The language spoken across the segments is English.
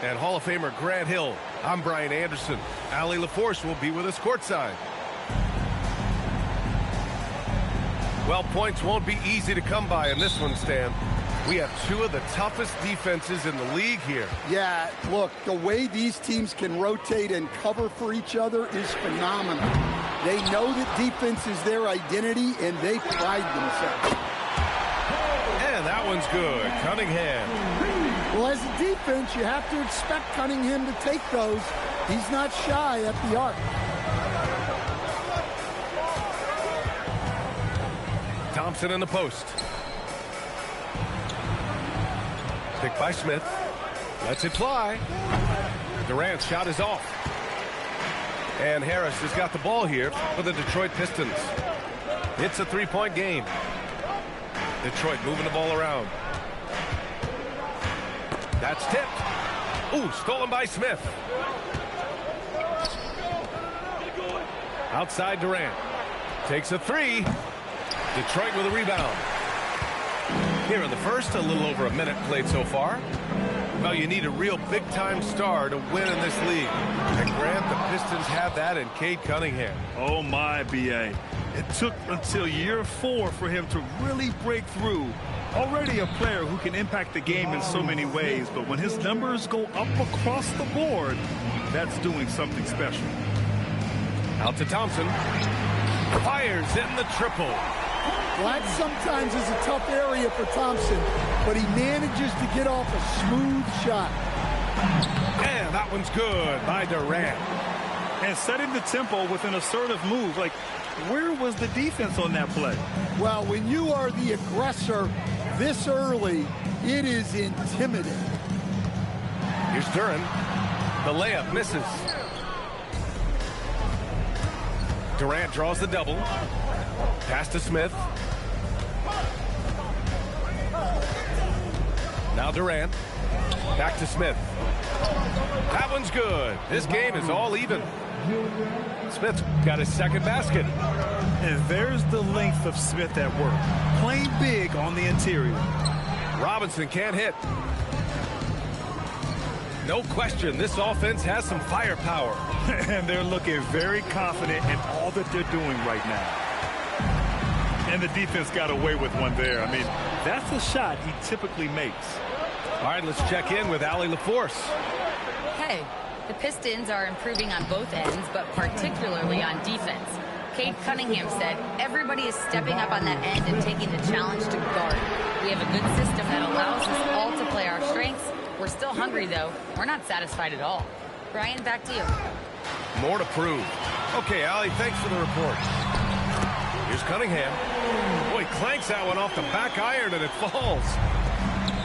And Hall of Famer Grant Hill. I'm Brian Anderson. Allie LaForce will be with us courtside. Well, points won't be easy to come by in this one, Stan. We have two of the toughest defenses in the league here. Yeah, look, the way these teams can rotate and cover for each other is phenomenal. They know that defense is their identity, and they pride themselves. And that one's good. Cunningham. Well, as a defense, you have to expect Cunningham to take those. He's not shy at the arc. Thompson in the post. Picked by Smith. Lets it fly. Durant's shot is off. And Harris has got the ball here for the Detroit Pistons. It's a three-point game. Detroit moving the ball around. That's tipped. Ooh, stolen by Smith. Outside Durant. Takes a three. Detroit with a rebound. Here in the first, a little over a minute played so far. Well, you need a real big-time star to win in this league. And Grant, the Pistons have that in Cade Cunningham. Oh, my, B.A. It took until year 4 for him to really break through. Already a player who can impact the game in so many ways, but when his numbers go up across the board, that's doing something special. Out to Thompson. Fires in the triple. Well, that sometimes is a tough area for Thompson, but he manages to get off a smooth shot. And that one's good by Durant. And setting the tempo with an assertive move. Like, where was the defense on that play? Well, when you are the aggressor this early, it is intimidating. Here's Duran. The layup misses. Durant draws the double. Pass to Smith. Now Durant. Back to Smith. That one's good. This game is all even. Smith's got his second basket. And there's the length of Smith at work. Playing big on the interior. Robinson can't hit. No question, this offense has some firepower. And they're looking very confident in all that they're doing right now. And the defense got away with one there. I mean, that's a shot he typically makes. All right, let's check in with Allie LaForce. Hey, the Pistons are improving on both ends, but particularly on defense. Cade Cunningham said everybody is stepping up on that end and taking the challenge to guard. We have a good system that allows us all to play our strengths. We're still hungry, though. We're not satisfied at all. Brian, back to you. More to prove. Okay, Allie, thanks for the report. Here's Cunningham. Boy, clanks that one off the back iron, and it falls.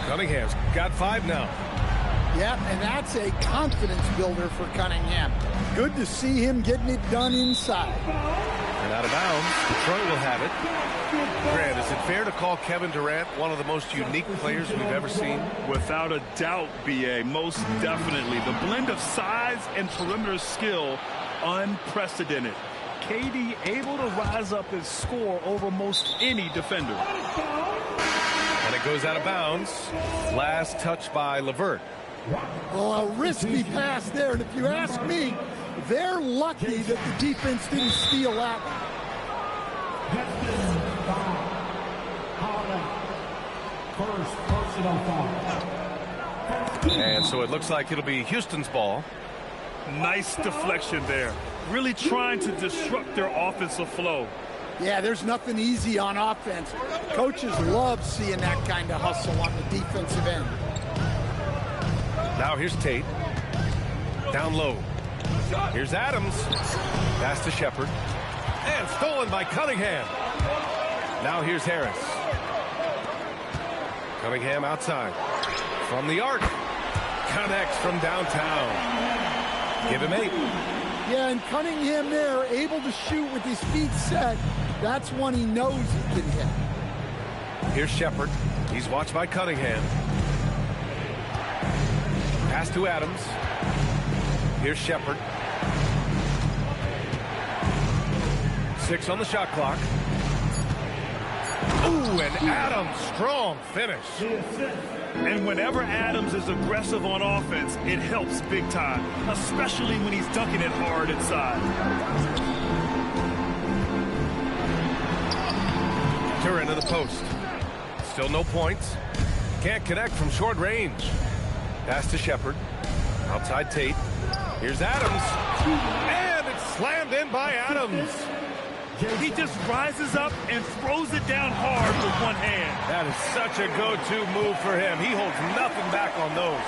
Cunningham's got 5 now. Yep, and that's a confidence builder for Cunningham. Good to see him getting it done inside. And out of bounds, Detroit will have it. Grant, is it fair to call Kevin Durant one of the most unique players we've ever seen? Without a doubt, B.A., most definitely. The blend of size and perimeter skill, unprecedented. KD able to rise up and score over most any defender. And it goes out of bounds. Last touch by LeVert. Well, a risky pass there, and if you ask me, they're lucky that the defense didn't steal that one. And so it looks like it'll be Houston's ball. Nice deflection there. Really trying to disrupt their offensive flow. Yeah, there's nothing easy on offense. Coaches love seeing that kind of hustle on the defensive end. Now here's Tate. Down low. Here's Adams. Pass to Shepherd. And stolen by Cunningham. Now here's Harris. Cunningham outside. From the arc. Connects from downtown. Give him 8. Yeah, and Cunningham there, able to shoot with his feet set. That's one he knows he can hit. Here's Shepherd. He's watched by Cunningham. Pass to Adams. Here's Shepherd. 6 on the shot clock. Ooh, and Adams, strong finish. And whenever Adams is aggressive on offense, it helps big time, especially when he's dunking it hard inside. Turner into the post. Still no points. Can't connect from short range. Pass to Shepard. Outside Tate. Here's Adams. And it's slammed in by Adams. He just rises up and throws it down hard with one hand. That is such a go-to move for him. He holds nothing back on those.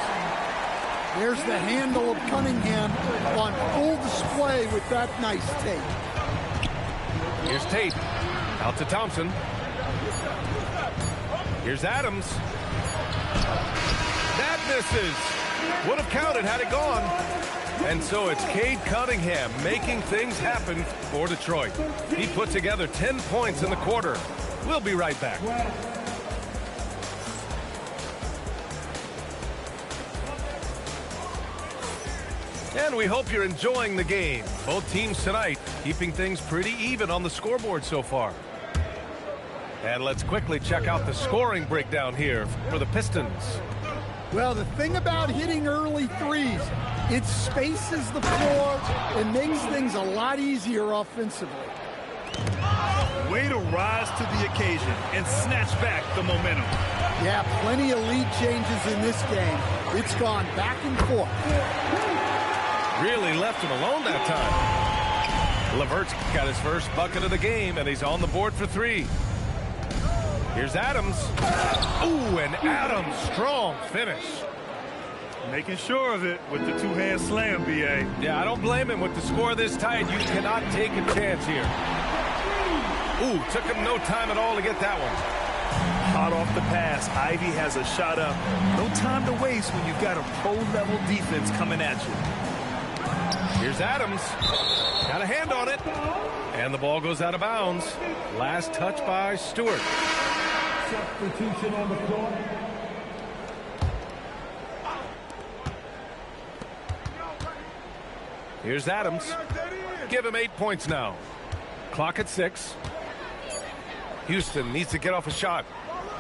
There's the handle of Cunningham on full display with that nice tape. Here's Tate. Out to Thompson. Here's Adams. That misses. Would have counted had it gone. And so it's Cade Cunningham making things happen for Detroit. He put together 10 points in the quarter. We'll be right back. And we hope you're enjoying the game. Both teams tonight keeping things pretty even on the scoreboard so far. And let's quickly check out the scoring breakdown here for the Pistons. Well, the thing about hitting early threes, it spaces the floor and makes things a lot easier offensively. Way to rise to the occasion and snatch back the momentum. Yeah, plenty of lead changes in this game. It's gone back and forth. Really left him alone that time. LeVert's got his first bucket of the game, and he's on the board for three. Here's Adams. Ooh, and Adams, strong finish. Making sure of it with the two-hand slam, B.A. Yeah, I don't blame him. With the score this tight, you cannot take a chance here. Ooh, took him no time at all to get that one. Hot off the pass, Ivy has a shot up. No time to waste when you've got a pro-level defense coming at you. Here's Adams. Got a hand on it. And the ball goes out of bounds. Last touch by Stewart. Substitution on the floor. Here's Adams. Give him 8 points now. Clock at 6. Houston needs to get off a shot.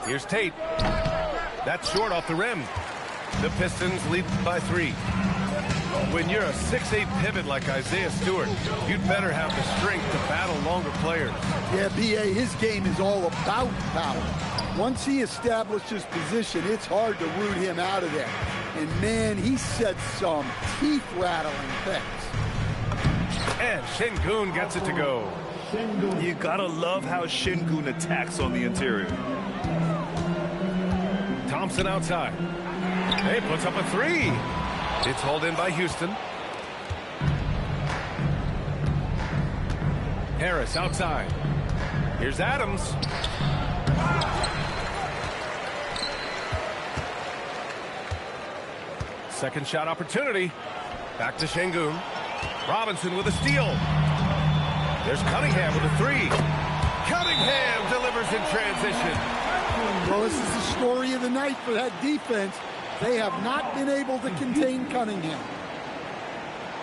Here's Tate. That's short off the rim. The Pistons lead by 3. When you're a 6'8" pivot like Isaiah Stewart, you'd better have the strength to battle longer players. Yeah, B.A., his game is all about power. Once he establishes position, it's hard to root him out of there. And, man, he said some teeth-rattling things. And Şengün gets it to go. You gotta love how Şengün attacks on the interior. Thompson outside. Hey, puts up a 3. It's hauled in by Houston. Harris outside. Here's Adams. Second shot opportunity. Back to Şengün. Robinson with a steal. There's Cunningham with a 3. Cunningham delivers in transition. Well, this is the story of the night for that defense. They have not been able to contain Cunningham.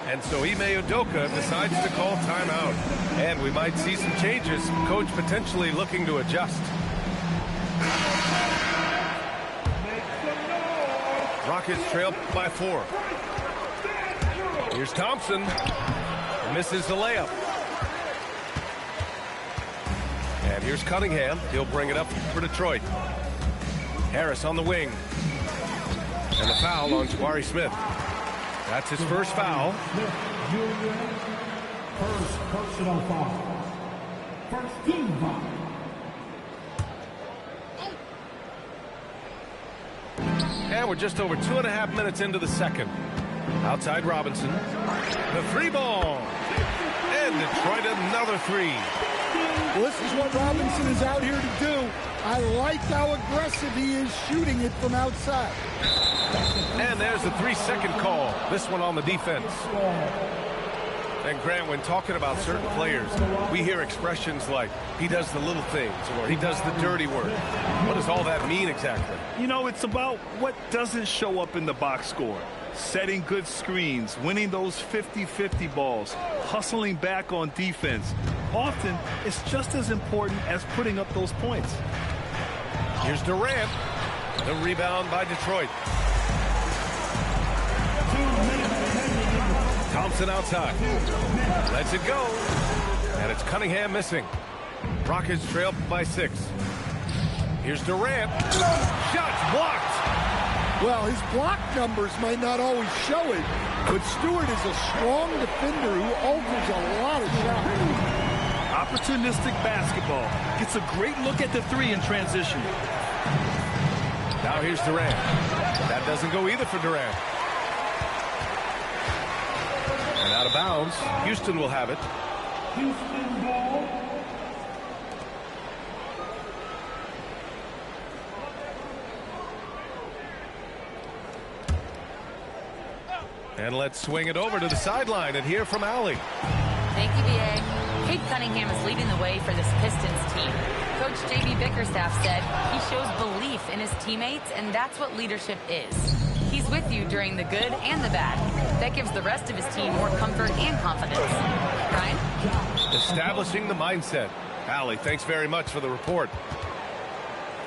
And so Ime Udoka decides to call timeout. And we might see some changes. Coach potentially looking to adjust. Rockets trail by 4. Here's Thompson. Misses the layup. And here's Cunningham. He'll bring it up for Detroit. Harris on the wing. And the foul on Jabari Smith. That's his first foul. First personal foul. First team foul. And we're just over 2.5 minutes into the second. Outside Robinson. The 3 ball. And Detroit another 3. Well, this is what Robinson is out here to do. I like how aggressive he is shooting it from outside. And there's the 3-second call. This one on the defense. And Grant, when talking about certain players, we hear expressions like, he does the little things, or he does the dirty work. What does all that mean exactly? You know, it's about what doesn't show up in the box score. Setting good screens, winning those 50-50 balls, hustling back on defense. Often, it's just as important as putting up those points. Here's Durant. The rebound by Detroit. Thompson outside. Lets it go. And it's Cunningham missing. Rockets trail by 6. Here's Durant. Shots blocked. Well, his block numbers might not always show it, but Stewart is a strong defender who alters a lot of shots. Opportunistic basketball. Gets a great look at the 3 in transition. Now here's Durant. That doesn't go either for Durant. And out of bounds. Houston will have it. Houston ball. And let's swing it over to the sideline and hear from Allie. Thank you, B.A. Cade Cunningham is leading the way for this Pistons team. Coach J.B. Bickerstaff said he shows belief in his teammates, and that's what leadership is. He's with you during the good and the bad. That gives the rest of his team more comfort and confidence. Ryan? Establishing the mindset. Allie, thanks very much for the report.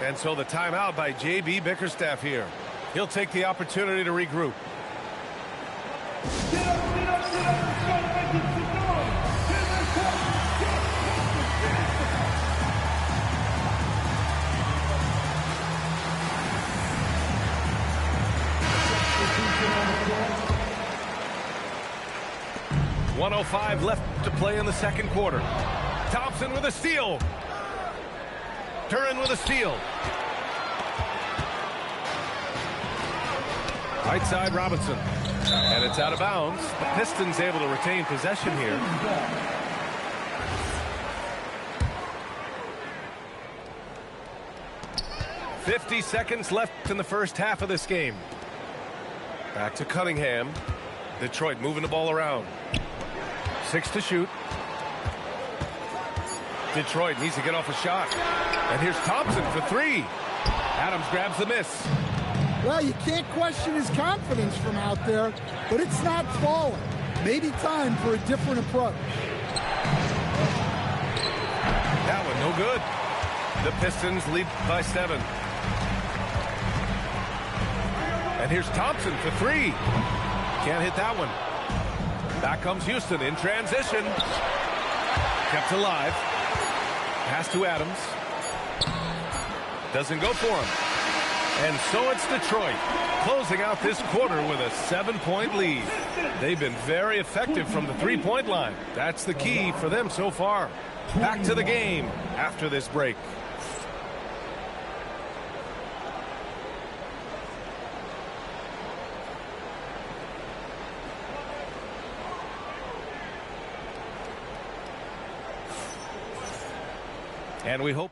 And so the timeout by J.B. Bickerstaff here. He'll take the opportunity to regroup. Get up, get up, get up. Let's go. Make it to go. .105 left to play in the second quarter. Thompson with a steal. Turin with a steal. Right side Robinson. And it's out of bounds. The Pistons able to retain possession here. .50 seconds left in the first half of this game. Back to Cunningham. Detroit moving the ball around. 6 to shoot. Detroit needs to get off a shot. And here's Thompson for 3. Adams grabs the miss. Well, you can't question his confidence from out there, but it's not falling. Maybe time for a different approach. That one no good. The Pistons lead by 7. And here's Thompson for 3. Can't hit that one. Back comes Houston in transition. Kept alive. Pass to Adams. Doesn't go for him. And so it's Detroit closing out this quarter with a 7-point lead. They've been very effective from the three-point line. That's the key for them so far. Back to the game after this break. And we hope